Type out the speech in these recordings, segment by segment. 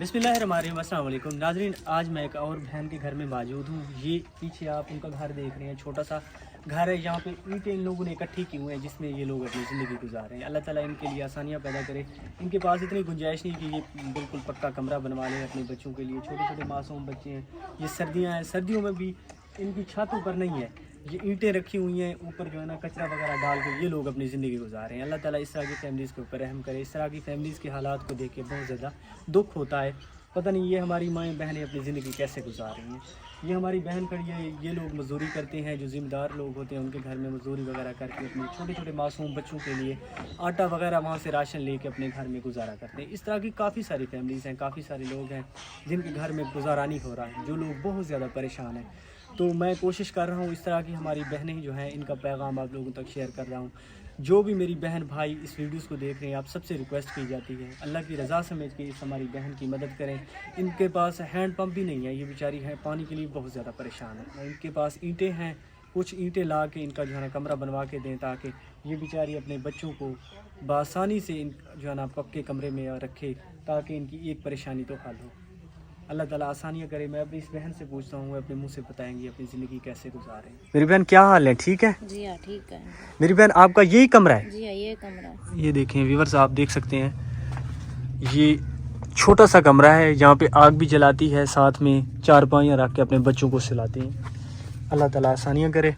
बिस्मिल्लाहिर्रहमानिर्रहीम, अस्सलाम वालेकुम नाज़रीन। आज मैं एक और बहन के घर में मौजूद हूँ। ये पीछे आप उनका घर देख रहे हैं, छोटा सा घर है। यहाँ पे ईंटें इन लोगों ने इकट्ठी की हुई हैं जिसमें ये लोग अपनी ज़िंदगी गुजार रहे हैं। अल्लाह ताला इनके लिए आसानियाँ पैदा करे। इनके पास इतनी गुंजाइश नहीं कि ये बिल्कुल पक्का कमरा बनवा लें अपने बच्चों के लिए। छोटे छोटे मासूम बच्चे हैं, ये सर्दियाँ हैं, सर्दियों में भी इनकी छतों पर नहीं है, ये ईंटें रखी हुई हैं ऊपर जो है ना कचरा वगैरह डाल के ये लोग अपनी ज़िंदगी गुजार रहे हैं। अल्लाह ताला इस तरह की फैमिलीज़ के ऊपर रहम करे। इस तरह की फैमिलीज़ के हालात को देख के बहुत ज़्यादा दुख होता है। पता नहीं ये हमारी माएँ बहनें अपनी ज़िंदगी कैसे गुजार रही हैं। ये हमारी बहन खड़ी है, ये लोग मजदूरी करते हैं, जो ज़िम्मेदार लोग होते हैं उनके घर में मजदूरी वगैरह करके अपने छोटे छोटे मासूम बच्चों के लिए आटा वगैरह वहाँ से राशन लेके अपने घर में गुजारा करते हैं। इस तरह की काफ़ी सारी फैमिलीज़ हैं, काफ़ी सारे लोग हैं जिनके घर में गुजारा नहीं हो रहा है, जो लोग बहुत ज़्यादा परेशान हैं। तो मैं कोशिश कर रहा हूँ इस तरह की हमारी बहनें जो हैं इनका पैगाम आप लोगों तक शेयर कर रहा हूँ। जो भी मेरी बहन भाई इस वीडियोस को देख रहे हैं, आप सबसे रिक्वेस्ट की जाती है अल्लाह की रज़ा समझ के इस हमारी बहन की मदद करें। इनके पास हैंड पंप भी नहीं है, ये बेचारी है पानी के लिए बहुत ज़्यादा परेशान है। इनके पास ईंटें हैं, कुछ ईंटें ला के इनका जो है ना कमरा बनवा के दें ताकि ये बेचारी अपने बच्चों को बआसानी से इन जो है ना पक्के कमरे में रखे ताकि इनकी एक परेशानी तो हल हो। अल्लाह ताला आसानियाँ करे। मैं अपनी इस बहन से पूछता हूँ, अपने मुंह से बताएंगी अपनी ज़िंदगी कैसे गुजारें। मेरी बहन क्या हाल है, ठीक है? जी हाँ ठीक है। मेरी बहन आपका यही कमरा है? जी हाँ ये कमरा। ये देखें व्यूअर्स, आप देख सकते हैं ये छोटा सा कमरा है। यहाँ पे आग भी जलाती है, साथ में चारपाइयाँ रख के अपने बच्चों को सिलाती हैं। अल्लाह ताला आसानियाँ करे।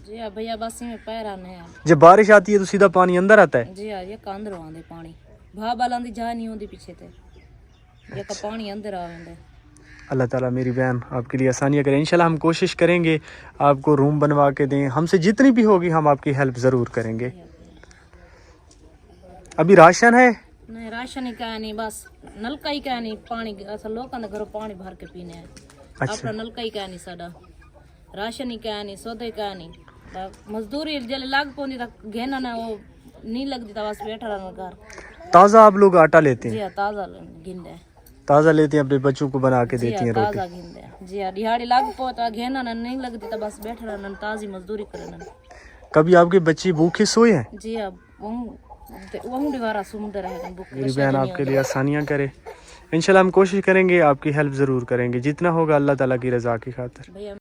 जी हाँ भैया बस में पैर आने हैं। जब बारिश आती है तो सीधा पानी अंदर आता है? जी हाँ ये अंदर आंदे पानी भा बालांदी जा नहीं होती पीछे ते ये का पानी अंदर आवेंदे। अल्लाह ताला मेरी बहन आपके लिए आसानियाँ करें। इंशाल्लाह हम कोशिश करेंगे आपको रूम बनवा के दें, हमसे जितनी भी होगी हम आपकी हेल्प ज़रूर करेंगे। अभी राशन है? नहीं राशन ही क्या नहीं, बस नलका ही क्या नहीं, पानी असल लोग घरों पानी भर के पीने हैं। अच्छा। अपना नलका ही क्या नहीं, साडा राशन ही क्या नहीं, सौदे क्या नहीं, मजदूरी जल लाग पौनी घेना ना वो नहीं लगती था, बस बैठा रहना घर। ताज़ा आप लोग आटा लेते जी हैं? हाँ ताज़ा गिंदे, ताज़ा लेते हैं, अपने बच्चों को बना के देती हैं ताज़ा रोटी? गिंदे। जी हाँ दिहाड़ी लाग पोता घेना ना नहीं लगती था, बस बैठा रहना ताज़ी मजदूरी करना। कभी आपके बच्चे भूखे सोए हैं? जी हाँ वहाँ दीवारा समुद्र है। मेरी बहन आपके लिए आसानियाँ करे। इंशाल्लाह हम कोशिश करेंगे, आपकी हेल्प ज़रूर करेंगे जितना होगा अल्लाह ताला की रज़ा की खातिर। भैया